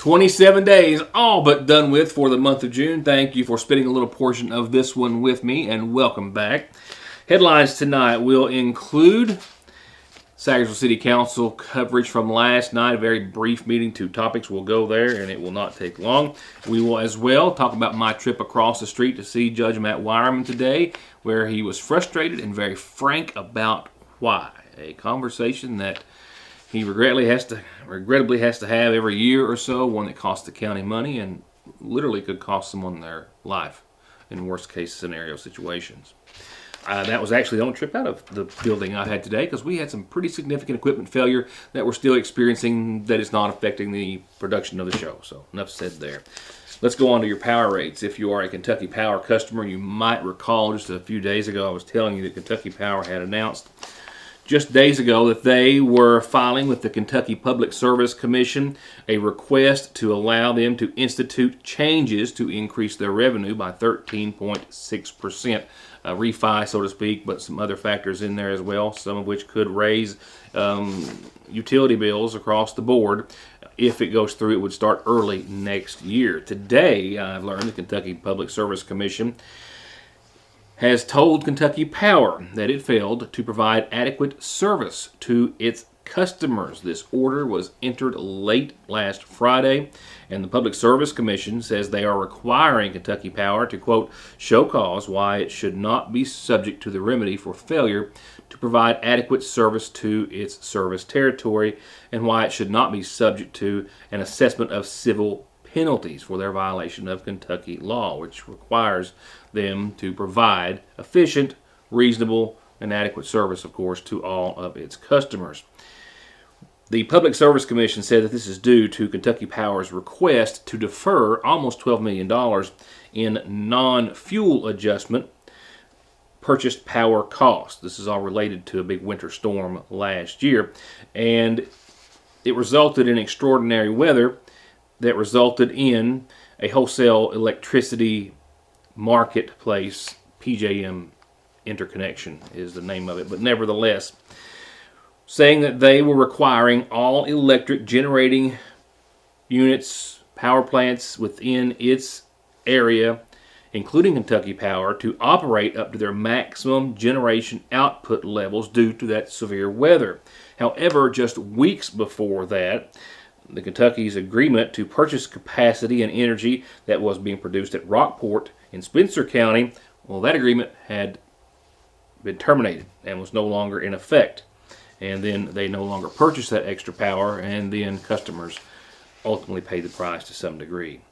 27 days, all but done with for the month of June. Thank you for spending a little portion of this one with me, and welcome back. Headlines tonight will include Sayersville City Council coverage from last night, a very brief meeting. 2 topics will go there, and it will not take long. We will as well talk about my trip across the street to see Judge Matt Wireman today, where he was frustrated and very frank about why. A conversation that he regrettably has to have every year or so, one that costs the county money and literally could cost someone their life in worst case scenario situations. That was actually the only trip out of the building I had today, because we had some pretty significant equipment failure that we're still experiencing that is not affecting the production of the show. So enough said there. Let's go on to your power rates. If you are a Kentucky Power customer, you might recall just a few days ago I was telling you that Kentucky Power had announced just days ago that they were filing with the Kentucky Public Service Commission a request to allow them to institute changes to increase their revenue by 13.6%. Refi, so to speak, but some other factors in there as well, some of which could raise utility bills across the board. If it goes through, it would start early next year. Today, I've learned the Kentucky Public Service Commission has told Kentucky Power that it failed to provide adequate service to its customers. This order was entered late last Friday, and the Public Service Commission says they are requiring Kentucky Power to, quote, show cause why it should not be subject to the remedy for failure to provide adequate service to its service territory, and why it should not be subject to an assessment of civil penalties for their violation of Kentucky law, which requires them to provide efficient, reasonable, and adequate service, of course, to all of its customers. The Public Service Commission said that this is due to Kentucky Power's request to defer almost $12 million in non-fuel adjustment purchased power costs. This is all related to a big winter storm last year, and it resulted in extraordinary weather that resulted in a wholesale electricity marketplace. PJM interconnection is the name of it, but nevertheless, saying that they were requiring all electric generating units, power plants within its area, including Kentucky Power, to operate up to their maximum generation output levels due to that severe weather. However, just weeks before that, the Kentucky's agreement to purchase capacity and energy that was being produced at Rockport in Spencer County, well, that agreement had been terminated and was no longer in effect. And then they no longer purchased that extra power, and then customers ultimately paid the price to some degree.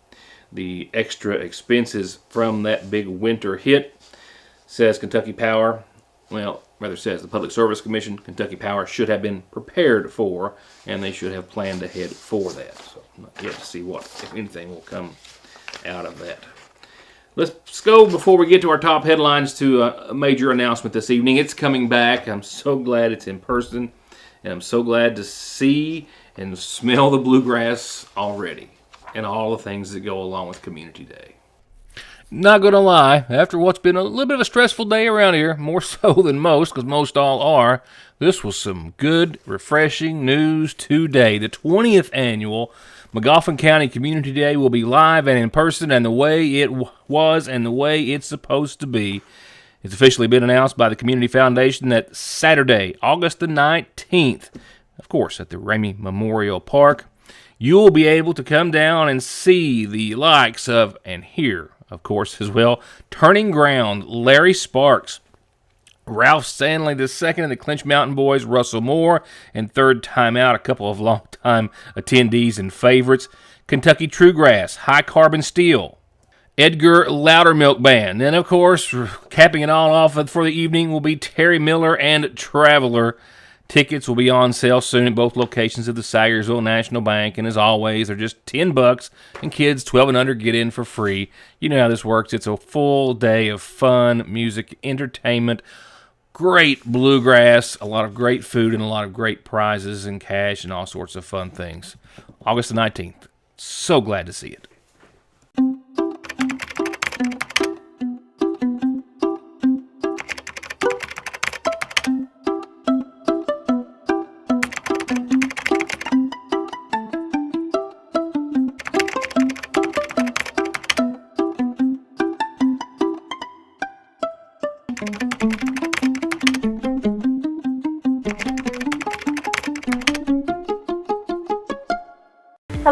The extra expenses from that big winter hit, says Kentucky Power, says the Public Service Commission, Kentucky Power should have been prepared for, and they should have planned ahead for that. So I'm not yet to see what, if anything, will come out of that. Let's go, before we get to our top headlines, to a major announcement this evening. It's coming back. I'm so glad it's in person, and I'm so glad to see and smell the bluegrass already, and all the things that go along with Community Day. Not going to lie, after what's been a little bit of a stressful day around here, more so than most, because most all are, this was some good, refreshing news today. The 20th annual Magoffin County Community Day will be live and in person, and the way it was and the way it's supposed to be. It's officially been announced by the Community Foundation that Saturday, August the 19th, of course, at the Ramey Memorial Park, you'll be able to come down and see the likes of, and hear, of course, as well, Turning Ground, Larry Sparks, Ralph Stanley II and the Clinch Mountain Boys, Russell Moore, and third time out, a couple of long-time attendees and favorites, Kentucky Truegrass, High Carbon Steel, Edgar Loudermilk Band. Then, of course, capping it all off for the evening will be Terry Miller and Traveler. Tickets will be on sale soon at both locations of the Sayersville National Bank, and as always, they're just $10, and kids 12 and under get in for free. You know how this works. It's a full day of fun, music, entertainment, great bluegrass, a lot of great food, and a lot of great prizes and cash and all sorts of fun things. August the 19th. So glad to see it.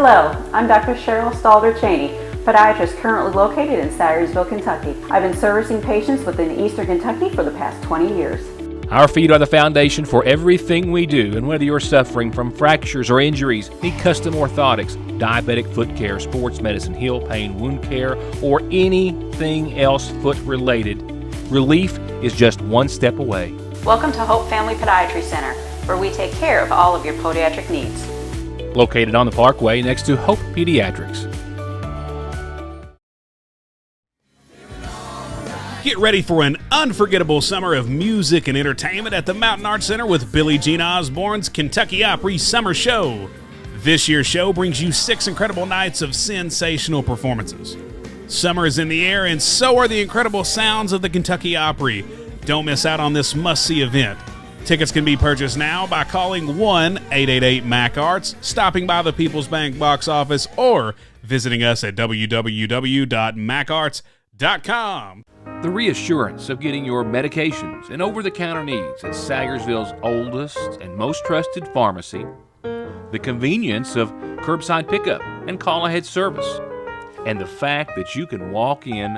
Hello, I'm Dr. Cheryl Stalder-Cheney, podiatrist currently located in Sayersville, Kentucky. I've been servicing patients within Eastern Kentucky for the past 20 years. Our feet are the foundation for everything we do, and whether you're suffering from fractures or injuries, need custom orthotics, diabetic foot care, sports medicine, heel pain, wound care, or anything else foot related, relief is just one step away. Welcome to Hope Family Podiatry Center, where we take care of all of your podiatric needs. Located on the Parkway next to Hope Pediatrics. Get ready for an unforgettable summer of music and entertainment at the Mountain Arts Center with Billie Jean Osborne's Kentucky Opry Summer Show. This year's show brings you 6 incredible nights of sensational performances. Summer is in the air, and so are the incredible sounds of the Kentucky Opry. Don't miss out on this must-see event. Tickets can be purchased now by calling 1-888-MAC-ARTS, stopping by the People's Bank box office, or visiting us at www.macarts.com. The reassurance of getting your medications and over-the-counter needs at Sayersville's oldest and most trusted pharmacy, the convenience of curbside pickup and call-ahead service, and the fact that you can walk in,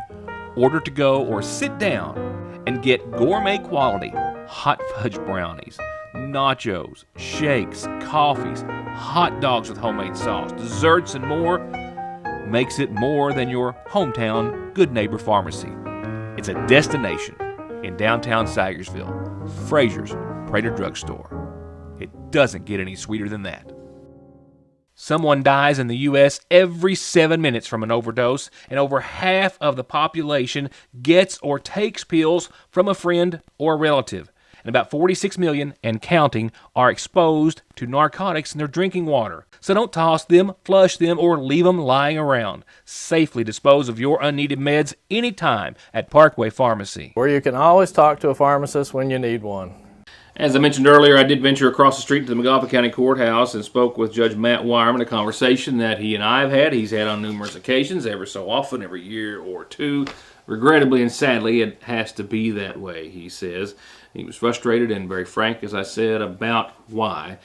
order to go, or sit down and get gourmet quality hot fudge brownies, nachos, shakes, coffees, hot dogs with homemade sauce, desserts, and more makes it more than your hometown Good Neighbor Pharmacy. It's a destination in downtown Sayersville, Frazier's Prater Drugstore. It doesn't get any sweeter than that. Someone dies in the U.S. every 7 minutes from an overdose, and over half of the population gets or takes pills from a friend or relative. And about 46 million and counting are exposed to narcotics in their drinking water. So don't toss them, flush them, or leave them lying around. Safely dispose of your unneeded meds anytime at Parkway Pharmacy, where you can always talk to a pharmacist when you need one. As I mentioned earlier, I did venture across the street to the McGoffin County Courthouse and spoke with Judge Matt Wireman, a conversation that he and I have had. He's had on numerous occasions, every so often, every year or two. Regrettably and sadly, it has to be that way, he says. He was frustrated and very frank, as I said, about why.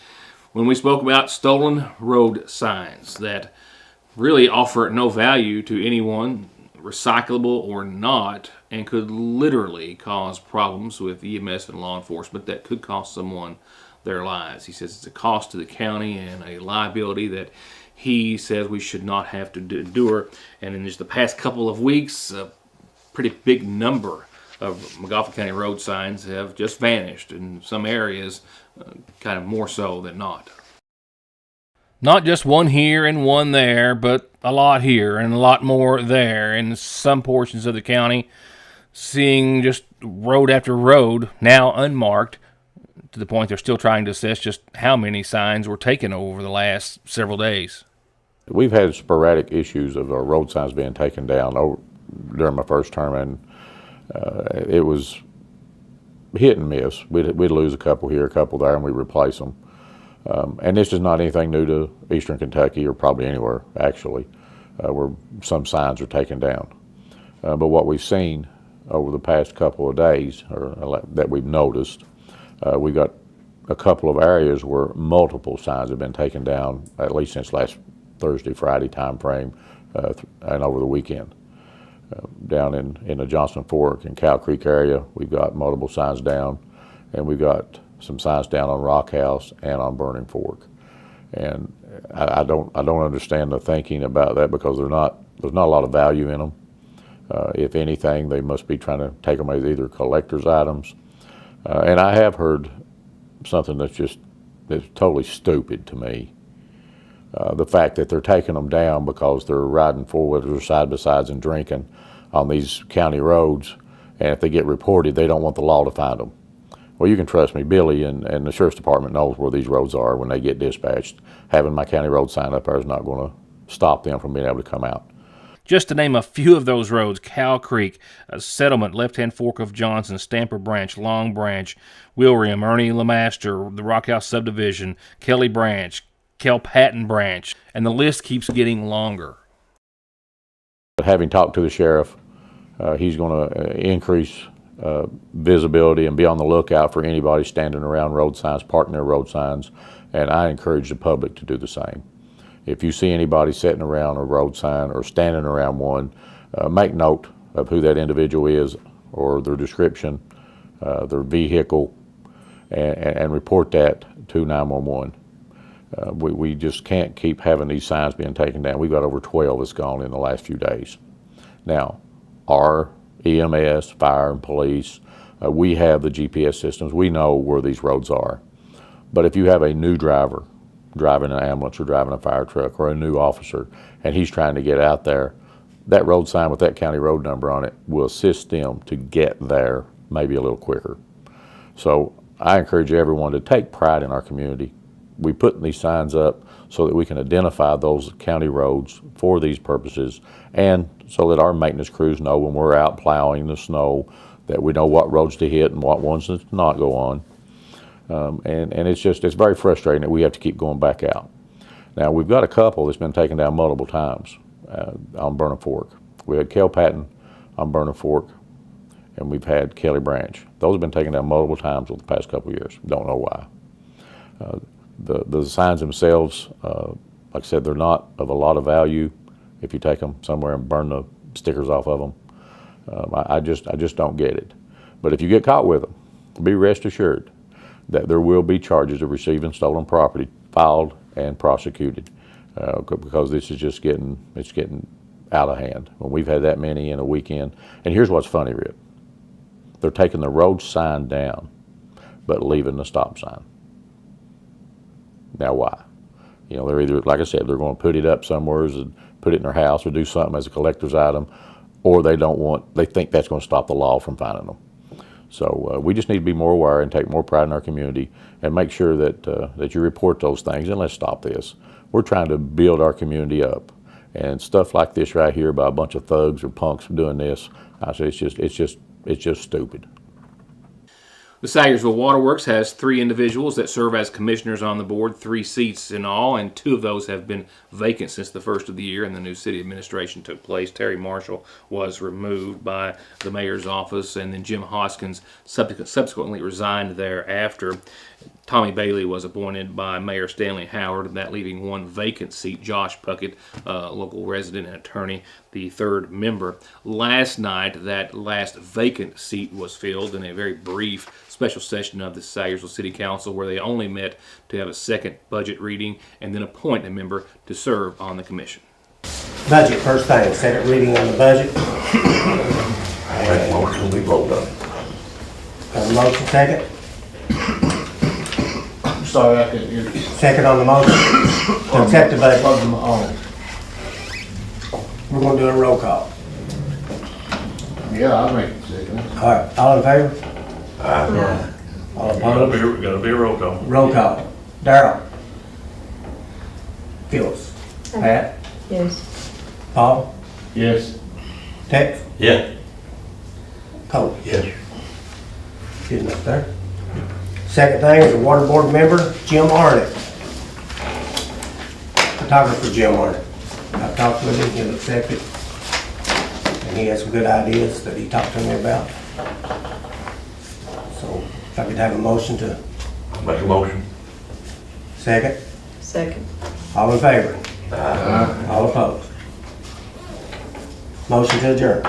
When we spoke about stolen road signs that really offer no value to anyone, recyclable or not, and could literally cause problems with EMS and law enforcement that could cost someone their lives. He says it's a cost to the county and a liability that he says we should not have to endure. And in just the past couple of weeks, a pretty big number of McGoffin County road signs have just vanished in some areas, kind of more so than not. Not just one here and one there, but a lot here and a lot more there in some portions of the county, seeing just road after road now unmarked, to the point they're still trying to assess just how many signs were taken over the last several days. We've had sporadic issues of our road signs being taken down during my first term, and it was hit and miss. We'd lose a couple here, a couple there, and we'd replace them. And this is not anything new to Eastern Kentucky, or probably anywhere, actually, where some signs are taken down. But what we've seen over the past couple of days, or that we've noticed, we've got a couple of areas where multiple signs have been taken down, at least since last Thursday, Friday time frame, and over the weekend. Down in the Johnston Fork and Cow Creek area, we've got multiple signs down, and we've got some signs down on Rock House and on Burning Fork. And I don't understand the thinking about that, because there's not a lot of value in them. If anything, they must be trying to take them as either collector's items. And I have heard something that's totally stupid to me. The fact that they're taking them down because they're riding four-wheelers or side-by-sides and drinking on these county roads, and if they get reported, they don't want the law to find them. Well, you can trust me, Billy and the Sheriff's Department knows where these roads are when they get dispatched. Having my county road sign up there is not going to stop them from being able to come out. Just to name a few of those roads: Cow Creek, Settlement, Left-Hand Fork of Johnson, Stamper Branch, Long Branch, William, Ernie Lemaster, the Rock House Subdivision, Kelly Branch, Kelpatton Branch, and the list keeps getting longer. Having talked to the sheriff, he's going to increase visibility and be on the lookout for anybody standing around road signs, parking their road signs, and I encourage the public to do the same. If you see anybody sitting around a road sign or standing around one, make note of who that individual is or their description, their vehicle, and report that to 911. We just can't keep having these signs being taken down. We've got over 12 that's gone in the last few days. Now, our EMS, fire, and police, we have the GPS systems. We know where these roads are. But if you have a new driver driving an ambulance or driving a fire truck or a new officer and he's trying to get out there, that road sign with that county road number on it will assist them to get there maybe a little quicker. So I encourage everyone to take pride in our community. We put these signs up so that we can identify those county roads for these purposes, and so that our maintenance crews know when we're out plowing the snow that we know what roads to hit and what ones to not go on. And it's very frustrating that we have to keep going back out. Now, we've got a couple that's been taken down multiple times on Burnham Fork. We had Kel Patton on Burnham Fork, and we've had Kelly Branch. Those have been taken down multiple times over the past couple of years. Don't know why. The signs themselves, like I said, they're not of a lot of value if you take them somewhere and burn the stickers off of them. I just don't get it. But if you get caught with them, be rest assured that there will be charges of receiving stolen property filed and prosecuted, because this is just getting out of hand. When we've had that many in a weekend, and here's what's funny, Rip. They're taking the road sign down, but leaving the stop sign. Now why? You know, they're either, like I said, they're going to put it up somewhere and put it in their house or do something as a collector's item, or they think that's going to stop the law from finding them. So we just need to be more aware and take more pride in our community and make sure that you report those things, and let's stop this. We're trying to build our community up, and stuff like this right here by a bunch of thugs or punks doing this, I say it's just stupid. The Sagersville Waterworks has 3 individuals that serve as commissioners on the board, 3 seats in all, and 2 of those have been vacant since the first of the year and the new city administration took place. Terry Marshall was removed by the mayor's office, and then Jim Hoskins subsequently resigned thereafter. Tommy Bailey was appointed by Mayor Stanley Howard, that leaving 1 vacant seat. Josh Puckett, local resident and attorney, the 3rd member. Last night, that last vacant seat was filled in a very brief special session of the Sagersville City Council, where they only met to have a second budget reading and then appoint a member to serve on the commission. Budget, first thing, second reading on the budget. Make a motion, we vote on it. Have a motion, second. Sorry, I couldn't hear you. Second on the motion to accept the budget. We're gonna do a roll call. Yeah, I'll make it second. All right, all in favor? Aye. All opposed? Gotta be a roll call. Roll call. Darrell? Phyllis? Pat? Yes. Paul? Yes. Tex? Yeah. Cole? Yes. Getting up there. Second thing is a water board member, Jim Arnett. Photographer Jim Arnett. I talked with him, he'll accept it. And he has some good ideas that he talked to me about. So if I could have a motion to Make a motion. second. Second. All in favor? All opposed? Motion to adjourn.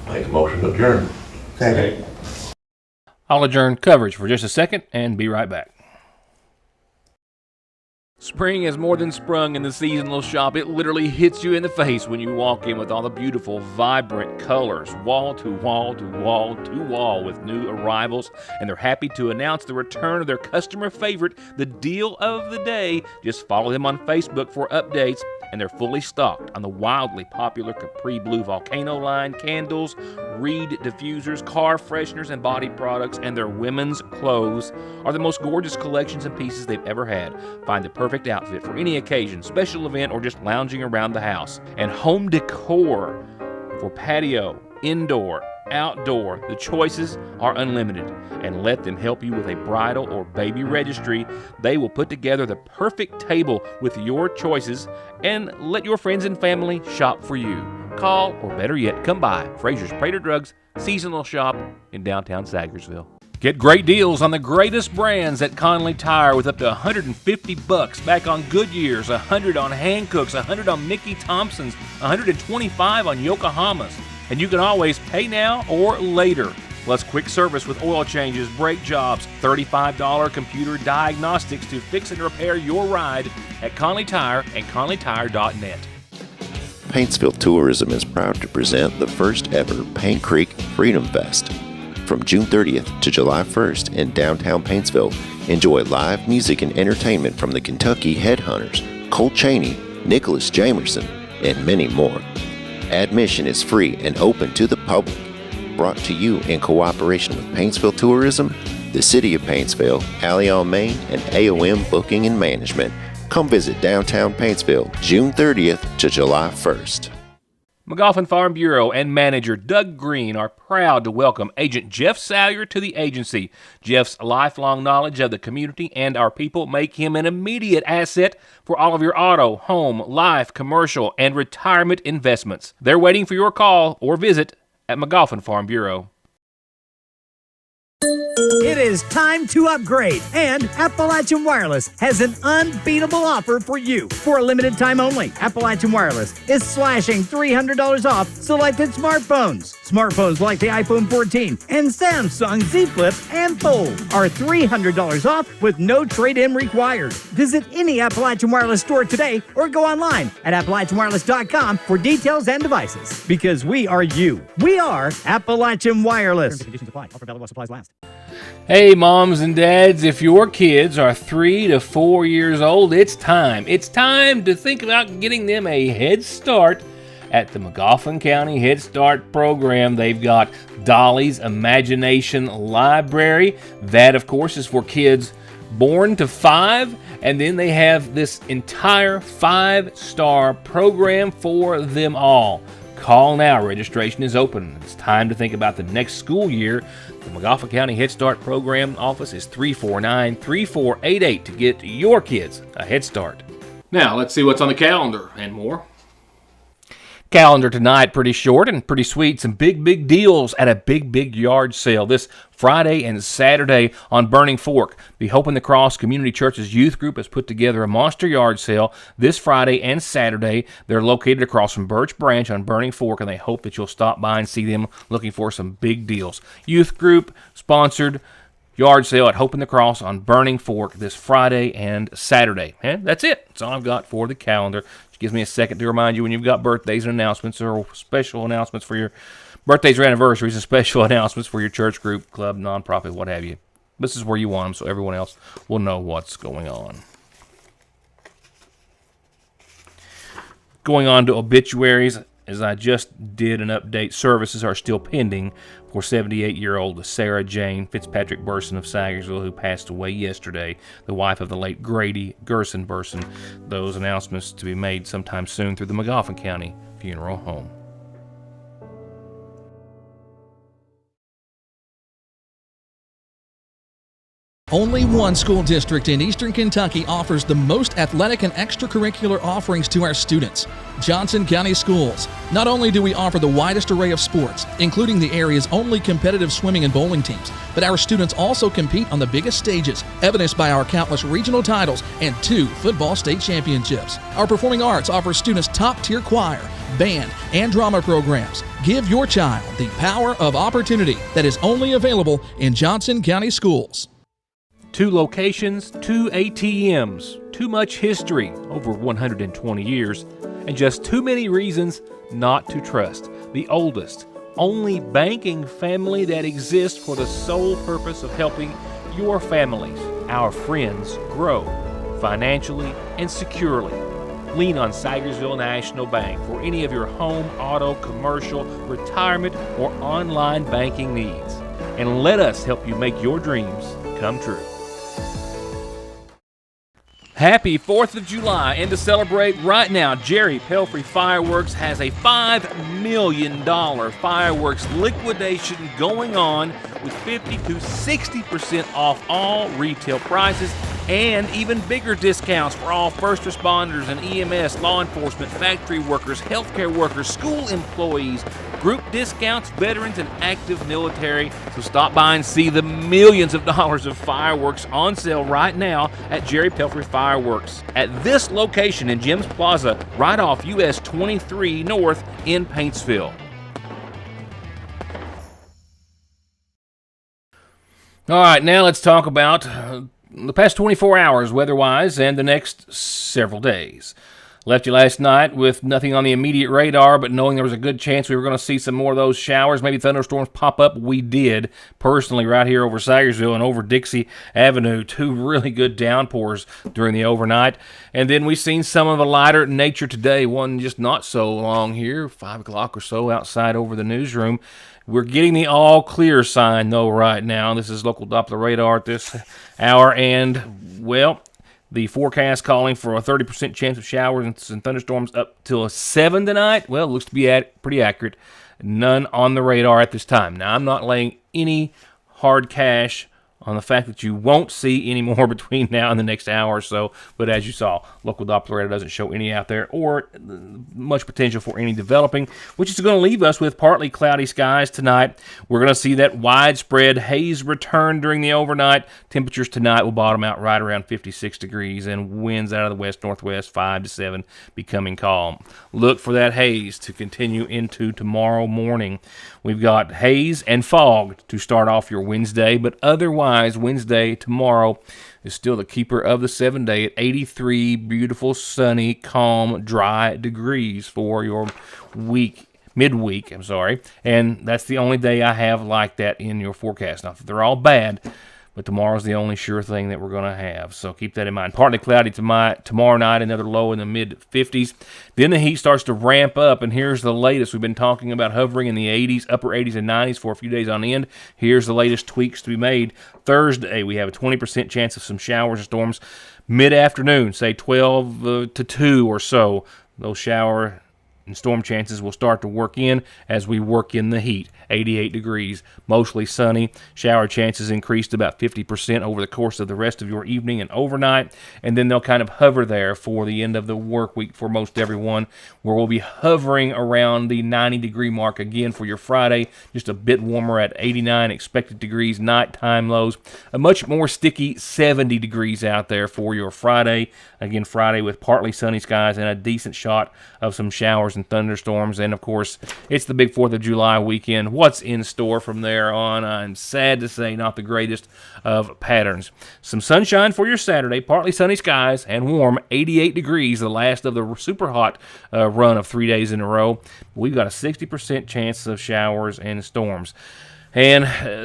Make a motion to adjourn. Second. I'll adjourn coverage for just a second and be right back. Spring has more than sprung in the seasonal shop. It literally hits you in the face when you walk in with all the beautiful, vibrant colors, wall to wall to wall to wall with new arrivals. And they're happy to announce the return of their customer favorite, the deal of the day. Just follow them on Facebook for updates. And they're fully stocked on the wildly popular Capri Blue Volcano line, candles, reed diffusers, car fresheners, and body products, and their women's clothes are the most gorgeous collections and pieces they've ever had. Find the perfect outfit for any occasion, special event, or just lounging around the house. And home decor for patio, indoor, outdoor. The choices are unlimited, and let them help you with a bridal or baby registry. They will put together the perfect table with your choices and let your friends and family shop for you. Call, or better yet, come by Fraser's Prater Drugs seasonal shop in downtown Sagersville. Get great deals on the greatest brands at Conley Tire with up to $150 back on Goodyears, $100 on Hancooks, $100 on Mickey Thompsons, $125 on Yokohamas. And you can always pay now or later. Plus quick service with oil changes, brake jobs, $35 computer diagnostics to fix and repair your ride at Conley Tire and conleytire.net. Paintsville Tourism is proud to present the first ever Paint Creek Freedom Fest. From June 30th to July 1st in downtown Paintsville, enjoy live music and entertainment from the Kentucky Headhunters, Cole Chaney, Nicholas Jamerson, and many more. Admission is free and open to the public. Brought to you in cooperation with Paintsville Tourism, the City of Paintsville, Allion, Maine, and AOM Booking and Management. Come visit downtown Paintsville June 30th to July 1st. McGoffin Farm Bureau and manager Doug Green are proud to welcome agent Jeff Salyer to the agency. Jeff's lifelong knowledge of the community and our people make him an immediate asset for all of your auto, home, life, commercial, and retirement investments. They're waiting for your call or visit at McGoffin Farm Bureau. It is time to upgrade, and Appalachian Wireless has an unbeatable offer for you. For a limited time only, Appalachian Wireless is slashing $300 off selected smartphones. Smartphones like the iPhone 14 and Samsung Z Flip and Fold are $300 off with no trade-in required. Visit any Appalachian Wireless store today or go online at AppalachianWireless.com for details and devices. Because we are you. We are Appalachian Wireless. Terms and conditions apply. Offer valid while supplies last. Hey, moms and dads, if your kids are 3 to 4 years old, it's time. It's time to think about getting them a head start at the McGoffin County Head Start program. They've got Dolly's Imagination Library. That, of course, is for kids born to 5. And then they have this entire 5-star program for them all. Call now. Registration is open. It's time to think about the next school year. The McGoffin County Head Start Program office is 349-3488 to get your kids a head start. Now, let's see what's on the calendar and more. Calendar tonight, pretty short and pretty sweet. Some big deals at a big yard sale this Friday and Saturday on Burning Fork. The Hope in the Cross Community Church's youth group has put together a monster yard sale this Friday and Saturday. They're located across from Birch Branch on Burning Fork, and they hope that you'll stop by and see them looking for some big deals. Youth group sponsored yard sale at Hope in the Cross on Burning Fork this Friday and Saturday. And that's it. That's all I've got for the calendar. Which gives me a second to remind you when you've got birthdays and announcements or special announcements for your birthdays or anniversaries and special announcements for your church group, club, nonprofit, what have you. This is where you want them so everyone else will know what's going on. Going on to obituaries, as I just did an update, services are still pending for 78-year-old Sarah Jane Fitzpatrick Burson of Sagersville, who passed away yesterday, the wife of the late Grady Gerson Burson. Those announcements to be made sometime soon through the McGoffin County Funeral Home. Only one school district in Eastern Kentucky offers the most athletic and extracurricular offerings to our students: Johnson County Schools. Not only do we offer the widest array of sports, including the area's only competitive swimming and bowling teams, but our students also compete on the biggest stages, evidenced by our countless regional titles and 2 football state championships. Our performing arts offers students top-tier choir, band, and drama programs. Give your child the power of opportunity that is only available in Johnson County Schools. 2 locations, 2 ATMs, too much history, over 120 years, and just too many reasons not to trust the oldest, only banking family that exists for the sole purpose of helping your families, our friends, grow financially and securely. Lean on Sagersville National Bank for any of your home, auto, commercial, retirement, or online banking needs. And let us help you make your dreams come true. Happy 4th of July, and to celebrate right now, Jerry Pelfrey Fireworks has a $5 million fireworks liquidation going on with 50 to 60% off all retail prices and even bigger discounts for all first responders and EMS, law enforcement, factory workers, healthcare workers, school employees, group discounts, veterans, and active military. So stop by and see the millions of dollars of fireworks on sale right now at Jerry Pelfrey Fireworks at this location in Jim's Plaza, right off US 23 North in Paintsville. All right, now let's talk about the past 24 hours weather-wise and the next several days. Left you last night with nothing on the immediate radar, but knowing there was a good chance we were going to see some more of those showers, maybe thunderstorms pop up. We did, personally, right here over Sayersville and over Dixie Avenue. 2 really good downpours during the overnight. And then we've seen some of a lighter nature today, one just not so long here, 5 o'clock or so outside over the newsroom. We're getting the all-clear sign, though, right now. This is local Doppler radar at this hour, and, well, the forecast calling for a 30% chance of showers and thunderstorms up till 7 tonight. Well, it looks to be pretty accurate. None on the radar at this time. Now, I'm not laying any hard cash on the fact that you won't see any more between now and the next hour or so. But as you saw, local Doppler radar doesn't show any out there or much potential for any developing, which is going to leave us with partly cloudy skies tonight. We're going to see that widespread haze return during the overnight. Temperatures tonight will bottom out right around 56 degrees and winds out of the west-northwest 5 to 7 becoming calm. Look for that haze to continue into tomorrow morning. We've got haze and fog to start off your Wednesday, but otherwise Wednesday, tomorrow, is still the keeper of the 7-day at 83 beautiful, sunny, calm, dry degrees for your midweek, and that's the only day I have like that in your forecast. Now, they're all bad, but tomorrow's the only sure thing that we're going to have, so keep that in mind. Partly cloudy tomorrow night, another low in the mid-50s. Then the heat starts to ramp up, and here's the latest. We've been talking about hovering in the 80s, upper 80s and 90s for a few days on end. Here's the latest tweaks to be made. Thursday, we have a 20% chance of some showers and storms mid-afternoon, say 12 to 2 or so. Those shower and storm chances will start to work in as we work in the heat. 88 degrees, mostly sunny. Shower chances increased about 50% over the course of the rest of your evening and overnight, and then they'll kind of hover there for the end of the work week for most everyone, where we'll be hovering around the 90-degree mark again for your Friday, just a bit warmer at 89 expected degrees, nighttime lows. A much more sticky 70 degrees out there for your Friday. Again, Friday with partly sunny skies and a decent shot of some showers and thunderstorms, and of course, it's the big 4th of July weekend. What's in store from there on? I'm sad to say not the greatest of patterns. Some sunshine for your Saturday, partly sunny skies and warm, 88 degrees, the last of the super hot run of 3 days in a row. We've got a 60% chance of showers and storms. And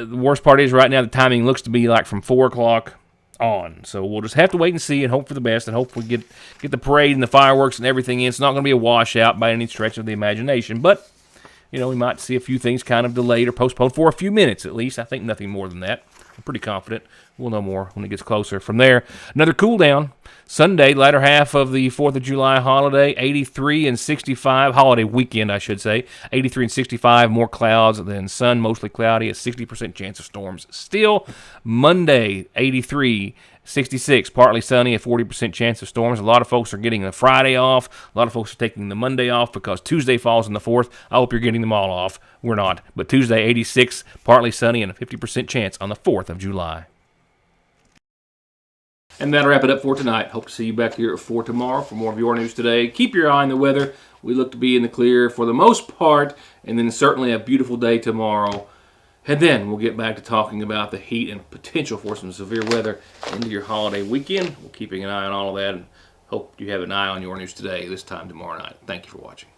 the worst part is right now the timing looks to be like from 4 o'clock on. So we'll just have to wait and see and hope for the best and hope we get the parade and the fireworks and everything in. It's not going to be a washout by any stretch of the imagination, but you know, we might see a few things kind of delayed or postponed for a few minutes at least. I think nothing more than that. I'm pretty confident. We'll know more when it gets closer. From there, another cool down. Sunday, latter half of the 4th of July holiday, 83 and 65, holiday weekend, I should say. 83 and 65, more clouds than sun, mostly cloudy, a 60% chance of storms. Still, Monday, 83, 66, partly sunny, a 40% chance of storms. A lot of folks are getting the Friday off. A lot of folks are taking the Monday off because Tuesday falls on the 4th. I hope you're getting them all off. We're not. But Tuesday, 86, partly sunny, and a 50% chance on the 4th of July. And that'll wrap it up for tonight. Hope to see you back here at 4 tomorrow for more of Your News Today. Keep your eye on the weather. We look to be in the clear for the most part, and then certainly a beautiful day tomorrow. And then we'll get back to talking about the heat and potential for some severe weather into your holiday weekend. We're keeping an eye on all of that and hope you have an eye on Your News Today this time tomorrow night. Thank you for watching.